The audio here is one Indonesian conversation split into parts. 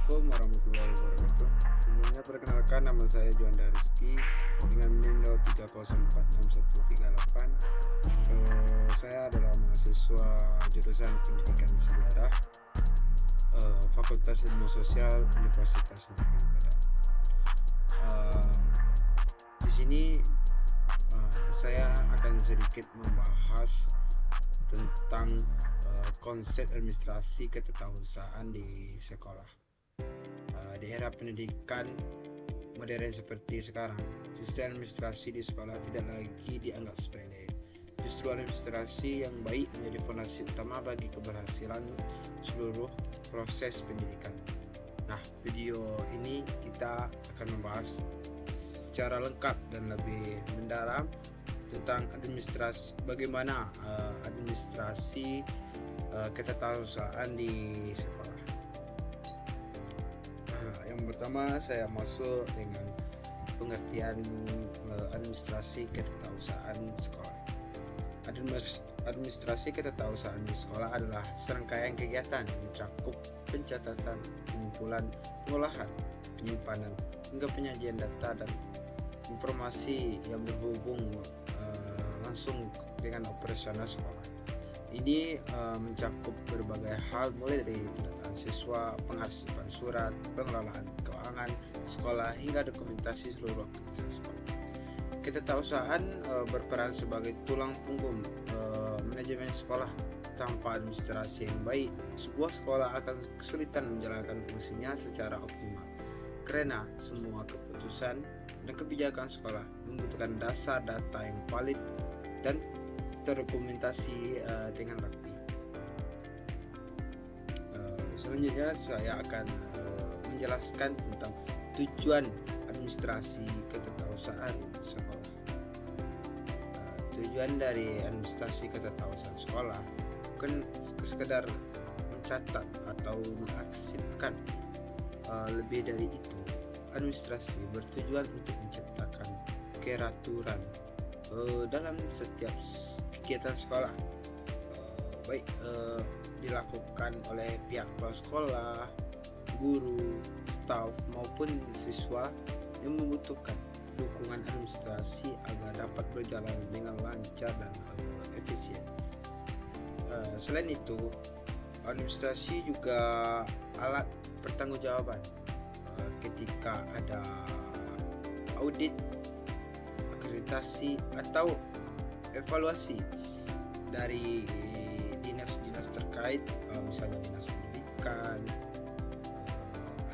Assalamualaikum warahmatullahi wabarakatuh. Sebelumnya perkenalkan, nama saya Juanda Rizky dengan NIM 3046138. Saya adalah mahasiswa jurusan Pendidikan Sejarah, Fakultas Ilmu Sosial Universitas Negeri Padang. Di sini saya akan sedikit membahas tentang konsep administrasi ketetawusahaan di sekolah. Di era pendidikan modern seperti sekarang, sistem administrasi di sekolah tidak lagi dianggap sepele. Justru administrasi yang baik menjadi fondasi utama bagi keberhasilan seluruh proses pendidikan. Nah, video ini kita akan membahas secara lengkap dan lebih mendalam tentang administrasi, bagaimana administrasi ketetawusasan di sekolah. Yang pertama, saya masuk dengan pengertian administrasi ketetawusasan sekolah. Administrasi ketetawusasan di sekolah adalah serangkaian kegiatan yang mencakup pencatatan, pengumpulan, pengolahan, penyimpanan, hingga penyajian data dan informasi yang berhubung langsung dengan operasional sekolah. Ini mencakup berbagai hal, mulai dari pendataan siswa, pengarsipan surat, pengelolaan keuangan sekolah, hingga dokumentasi seluruh aktivitas sekolah. Ketetawusahaan berperan sebagai tulang punggung manajemen sekolah. Tanpa administrasi yang baik, sebuah sekolah akan kesulitan menjalankan fungsinya secara optimal, karena semua keputusan dan kebijakan sekolah membutuhkan dasar data yang valid dan terdokumentasi dengan rapi. Selanjutnya saya akan menjelaskan tentang tujuan administrasi ketetawusasan sekolah. Tujuan dari administrasi ketetawusasan sekolah bukan sekedar mencatat atau mengarsipkan. Lebih dari itu, administrasi bertujuan untuk menciptakan keteraturan dalam setiap kegiatan sekolah, baik dilakukan oleh pihak kepala sekolah, guru, staf maupun siswa yang membutuhkan dukungan administrasi agar dapat berjalan dengan lancar dan efisien. Selain itu, administrasi juga alat pertanggungjawaban ketika ada audit, akreditasi atau evaluasi dari dinas-dinas terkait, misalnya dinas pendidikan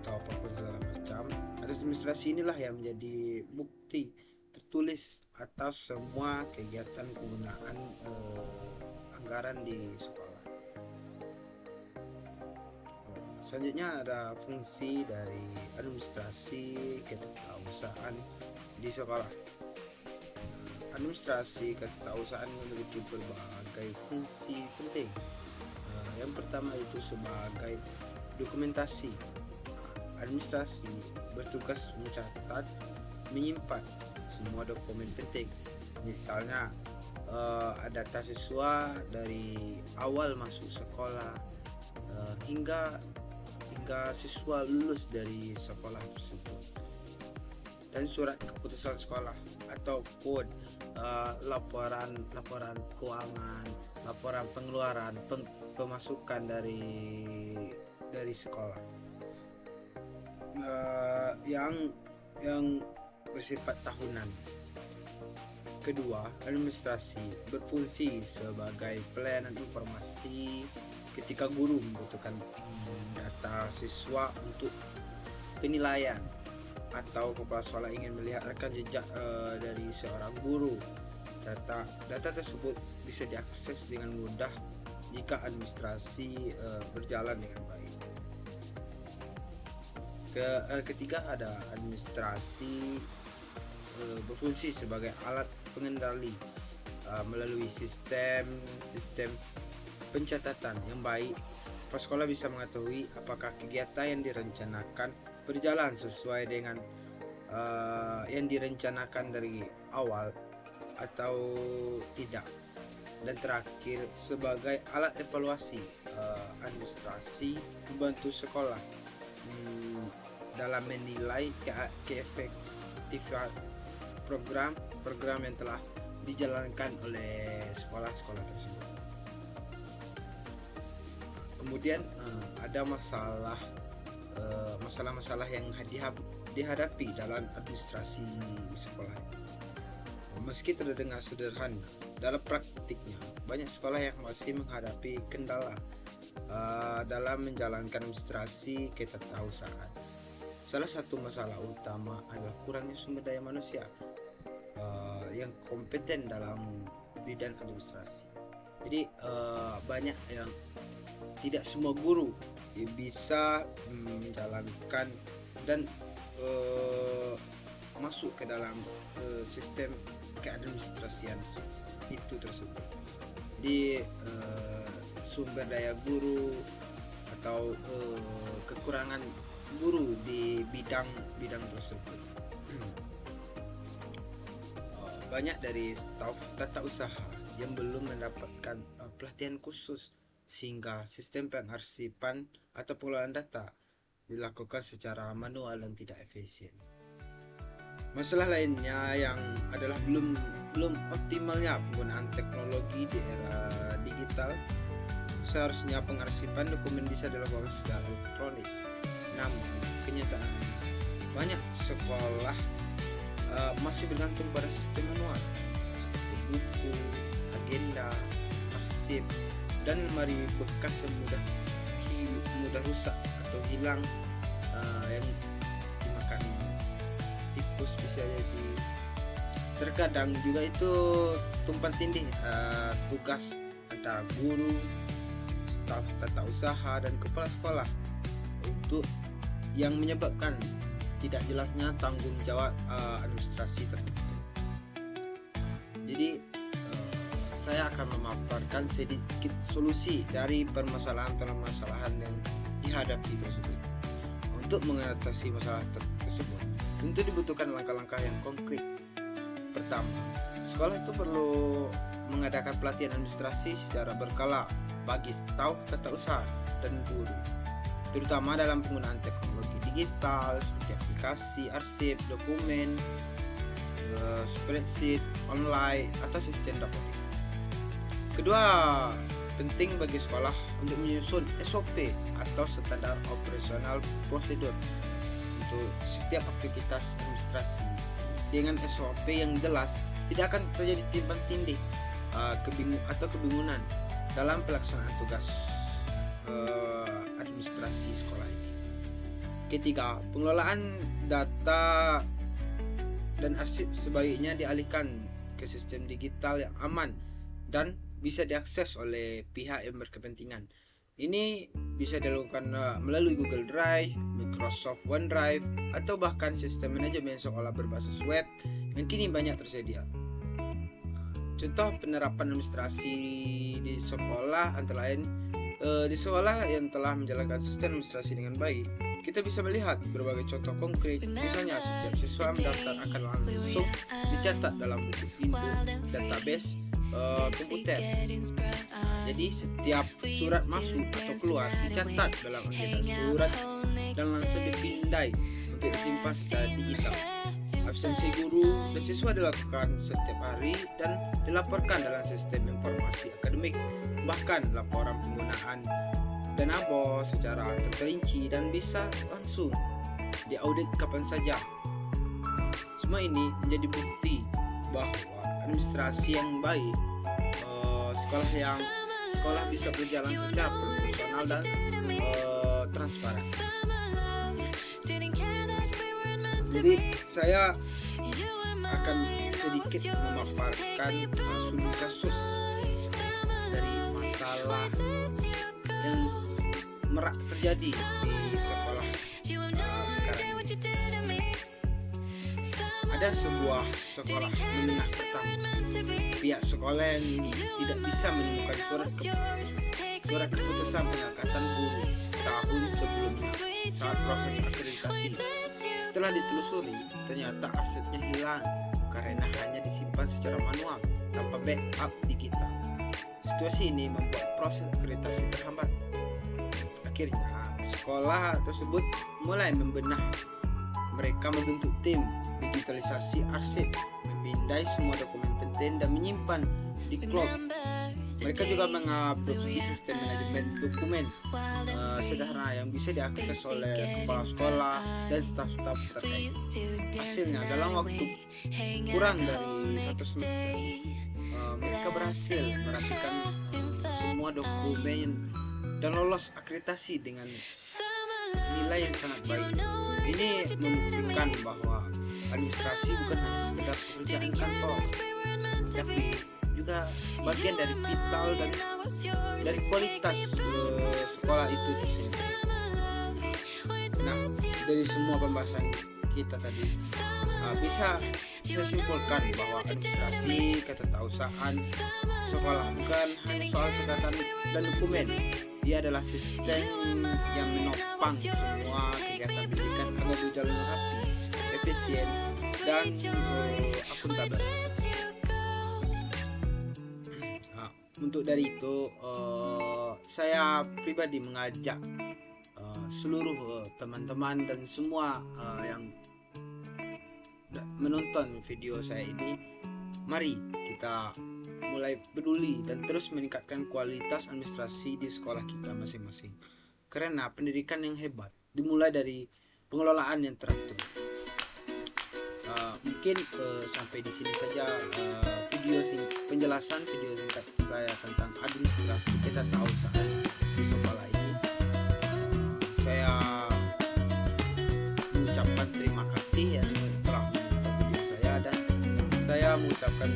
atau apapun segala macam. Administrasi inilah yang menjadi bukti tertulis atas semua kegiatan penggunaan anggaran di sekolah. Selanjutnya ada fungsi dari administrasi ketetawusasan di sekolah. Administrasi ketetawusasan memiliki berbagai fungsi penting. Yang pertama itu sebagai dokumentasi. Administrasi bertugas mencatat, menyimpan semua dokumen penting. Misalnya data siswa dari awal masuk sekolah hingga siswa lulus dari sekolah tersebut, dan surat keputusan sekolah ataupun laporan keuangan, laporan pengeluaran, pemasukan dari sekolah yang bersifat tahunan. Kedua, administrasi berfungsi sebagai pelayanan informasi ketika guru membutuhkan data siswa untuk penilaian, atau kepala sekolah ingin melihat rekam jejak dari seorang guru. Data tersebut bisa diakses dengan mudah jika administrasi berjalan dengan baik. Ketiga, ada administrasi berfungsi sebagai alat pengendali melalui sistem pencatatan yang baik. Kepala sekolah bisa mengetahui apakah kegiatan yang direncanakan berjalan sesuai dengan yang direncanakan dari awal atau tidak. Dan terakhir, sebagai alat evaluasi, administrasi membantu sekolah dalam menilai keefektifan program yang telah dijalankan oleh sekolah-sekolah tersebut. Kemudian ada masalah-masalah yang dihadapi dalam administrasi sekolah. Meski terdengar sederhana, dalam praktiknya banyak sekolah yang masih menghadapi kendala dalam menjalankan administrasi ketetausahaan. Salah satu masalah utama adalah kurangnya sumber daya manusia yang kompeten dalam bidang administrasi. Jadi banyak yang tidak semua guru bisa menjalankan dan masuk ke dalam sistem keadministrasian itu tersebut. Di sumber daya guru atau kekurangan guru di bidang tersebut. Banyak dari staf tata usaha yang belum mendapatkan pelatihan khusus, sehingga sistem pengarsipan atau pengelolaan data dilakukan secara manual dan tidak efisien. Masalah lainnya yang adalah belum optimalnya penggunaan teknologi di era digital. Seharusnya pengarsipan dokumen bisa dilakukan secara elektronik, namun kenyataannya banyak sekolah masih bergantung pada sistem manual seperti buku, agenda, arsip, dan lemari bekas yang mudah rusak atau hilang, yang dimakan tikus bisa jadi. Terkadang juga itu tumpang tindih tugas antara guru, staf tata usaha, dan kepala sekolah untuk yang menyebabkan tidak jelasnya tanggung jawab administrasi tertentu. Jadi saya akan memaparkan sedikit solusi dari permasalahan yang dihadapi tersebut. Untuk mengatasi masalah tersebut, tentu dibutuhkan langkah-langkah yang konkret. Pertama, sekolah itu perlu mengadakan pelatihan administrasi secara berkala bagi staf tata usaha dan guru, terutama dalam penggunaan teknologi digital seperti aplikasi, arsip, dokumen, spreadsheet, online, atau sistem dapodik. Kedua, penting bagi sekolah untuk menyusun SOP atau standar operasional prosedur untuk setiap aktivitas administrasi. Dengan SOP yang jelas, tidak akan terjadi timpang tindih kebingungan dalam pelaksanaan tugas administrasi sekolah ini. Ketiga, pengelolaan data dan arsip sebaiknya dialihkan ke sistem digital yang aman dan bisa diakses oleh pihak yang berkepentingan. Ini bisa dilakukan melalui Google Drive, Microsoft OneDrive, atau bahkan sistem manajemen sekolah berbasis web yang kini banyak tersedia. Contoh penerapan administrasi di sekolah antara lain, di sekolah yang telah menjalankan sistem administrasi dengan baik, kita bisa melihat berbagai contoh konkret. Misalnya, setiap siswa mendaftar akan langsung dicatat dalam buku induk database komputer. Jadi setiap surat masuk atau keluar dicatat dalam agenda surat dan langsung dipindai untuk disimpan secara digital. Absensi guru dan siswa dilakukan setiap hari dan dilaporkan dalam sistem informasi akademik. Bahkan laporan penggunaan dana BOS secara terperinci dan bisa langsung diaudit kapan saja. Semua ini menjadi bukti bahwa administrasi yang baik, sekolah bisa berjalan secara profesional dan transparan. Jadi saya akan sedikit memaparkan sudut kasus dari masalah yang merak terjadi di sekolah sekarang ini. Ada sebuah sekolah menengah pertama. Pihak sekolah yang tidak bisa menemukan surat keputusan pengangkatan guru tahun sebelumnya saat proses akreditasi. Setelah ditelusuri, ternyata arsipnya hilang karena hanya disimpan secara manual tanpa backup digital. Situasi ini membuat proses akreditasi terhambat. Akhirnya, sekolah tersebut mulai membenah. Mereka membentuk tim digitalisasi arsip, memindai semua dokumen penting dan menyimpan di cloud. Mereka juga mengadopsi sistem manajemen dokumen sederhana yang bisa diakses oleh kepala sekolah dan staf-staf terkait. Hasilnya, dalam waktu kurang dari 1 semester, mereka berhasil merapikan semua dokumen dan lolos akreditasi dengan nilai yang sangat baik. Ini membuktikan bahwa administrasi bukan hanya sekedar pekerjaan kantor, tapi juga bagian dari vital dan dari kualitas sekolah itu tersebut. Nah, dari semua pembahasan kita tadi bisa saya simpulkan bahwa administrasi ketetausahaan sekolah bukan hanya soal catatan dan dokumen. Dia adalah sistem yang menopang semua kegiatan pendidikan agar berjalan rapi, efisien, dan akuntabel. Untuk dari itu, saya pribadi mengajak seluruh teman-teman dan semua yang menonton video saya ini, mari kita mulai peduli dan terus meningkatkan kualitas administrasi di sekolah kita masing-masing. Karena pendidikan yang hebat dimulai dari pengelolaan yang teratur. Mungkin sampai di sini saja penjelasan video singkat saya tentang administrasi ketetausahaan di sekolah ini. Saya mengucapkan terima kasih yang telah menonton video saya, dan saya mengucapkan